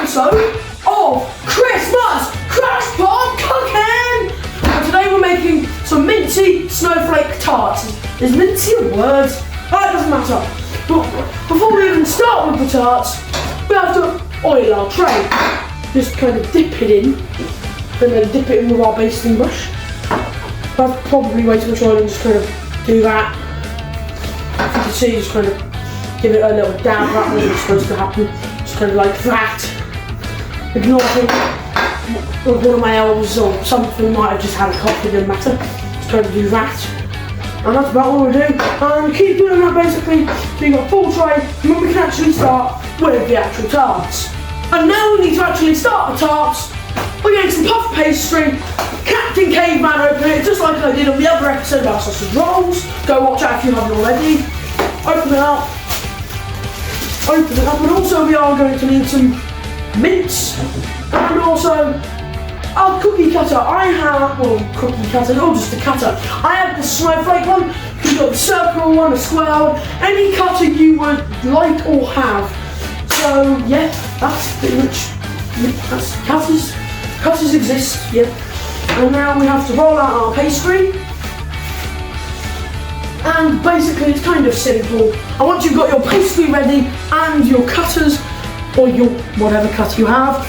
episode of Christmas Crash Pot Cooking! And today we're making some mincey snowflake tarts. Is mincey a word? That doesn't matter. But before we even start with the tarts, we have to oil our tray. Just kind of dip it in, and then dip it in with our basting brush. That's probably way too much oil, and just kind of do that. As you can see, just kind of give it a little dab. That wasn't supposed to happen. Just kind of like that. Ignoring one of my elves or something, might have just had a cough, it didn't matter. Just kind of do that. And that's about all we do. And keep doing that basically so you've got a full tray, and then we can actually start with the actual tarts. And now we need to actually start the tarts. We're getting some puff pastry. Captain Caveman open it, just like I did on the other episode about sausage rolls. Go watch that if you haven't already. Open it up. Open it up, and also we are going to need some mince and also our cookie cutter. I have, well, cookie cutter, or just a cutter. I have the snowflake one. You've got the circle one, a square one, any cutter you would like or have. So yeah, that's pretty much, that's cutters exist, yeah. And now we have to roll out our pastry. And basically it's kind of simple. And once you've got your pastry ready and your cutters, or your whatever cutter you have,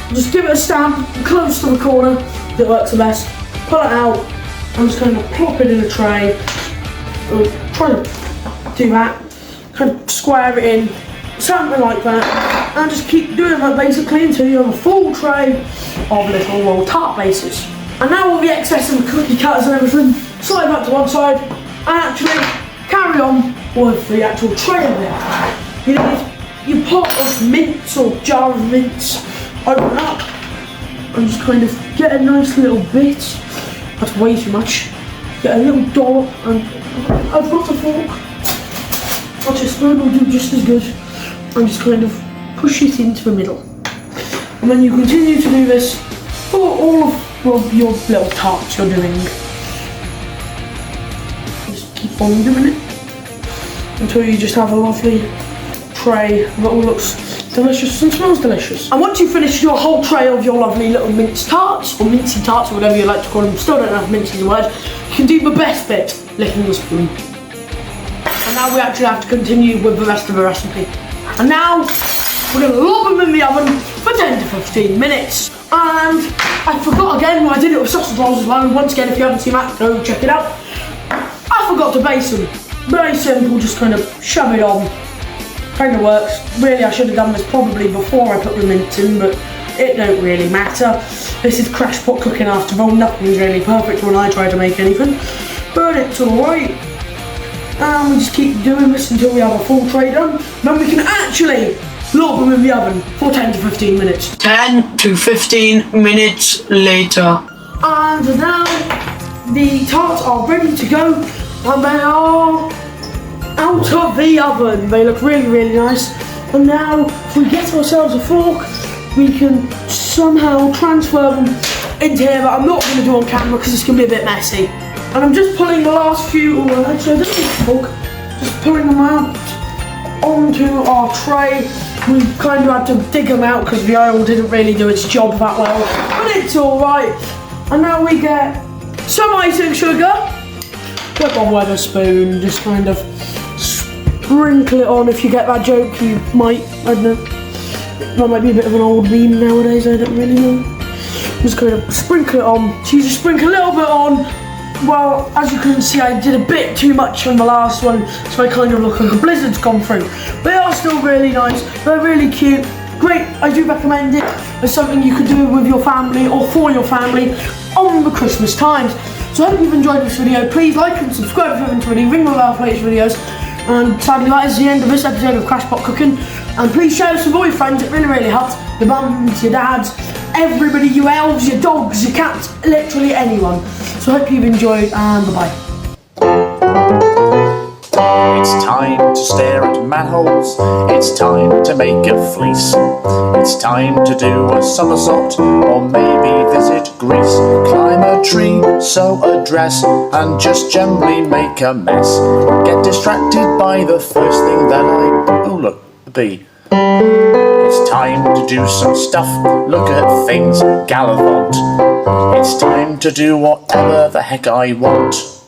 just give it a stamp close to the corner that works the best. Pull it out and just kind of plop it in a tray. Try to do that. Kind of square it in, something like that, and just keep doing that basically until you have a full tray of little roll tart bases. And now all the excess of the cookie cutters and everything, slide that to one side and actually carry on with the actual tray of it. You need your pot of mince or jar of mince, open it up and just kind of get a nice little bit. That's way too much. Get a little dollop, and I've got a fork. Watch, a spoon will do just as good. And just kind of push it into the middle. And then you continue to do this for all of your little tarts you're doing. Just keep on doing it until you just have a lovely tray that all looks delicious and smells delicious. And once you finish your whole tray of your lovely little mince tarts, or mincey tarts, or whatever you like to call them, still don't know if mincey is a word, you can do the best bit, licking the spoon. And now we actually have to continue with the rest of the recipe. And now we're going to lob them in the oven for 10 to 15 minutes. And I forgot again, I did it with sausage rolls as well. Once again, if you haven't seen that, go check it out. I forgot to baste them. Very simple, just kind of shove it on. Kind of works. Really, I should have done this probably before I put the mince in, but it don't really matter. This is Crash Pot Cooking after all. Nothing's really perfect when I try to make anything, but it's alright. And we just keep doing this until we have a full tray done. Then we can actually lob them in the oven for 10 to 15 minutes. 10 to 15 minutes later. And now the tarts are ready to go, and they are out of the oven. They look really, really nice. And now if we get ourselves a fork, we can somehow transfer them into here, but I'm not going to do on camera because it's going to be a bit messy. And I'm just pulling the last few, actually I don't need a fork, just pulling them out onto our tray. We kind of had to dig them out because the oil didn't really do its job that well, but it's alright. And now we get some icing sugar, whip on with a spoon, just kind of sprinkle it on. If you get that joke, you might, I don't know, that might be a bit of an old meme nowadays, I don't really know. Just kind of sprinkle it on, so you just sprinkle a little bit on. Well, as you can see, I did a bit too much on the last one, so I kind of look like a blizzard's gone through. They are still really nice, they're really cute, great. I do recommend it as something you could do with your family or for your family on the Christmas times. So I hope you've enjoyed this video. Please like and subscribe if you haven't already, ring the bell for latest videos. And sadly, that is the end of this episode of Crash Pot Cooking. And please share this with all your friends, it really, really helps. Your mums, your dads, everybody, your elves, your dogs, your cats, literally anyone. So I hope you've enjoyed, and bye-bye. It's time to stare at manholes. It's time to make a fleece. It's time to do a somersault, or maybe visit Greece. Climb a tree, sew a dress, and just generally make a mess. Get distracted by the first thing that oh look, the bee. It's time to do some stuff, look at things, gallivant. It's time to do whatever the heck I want.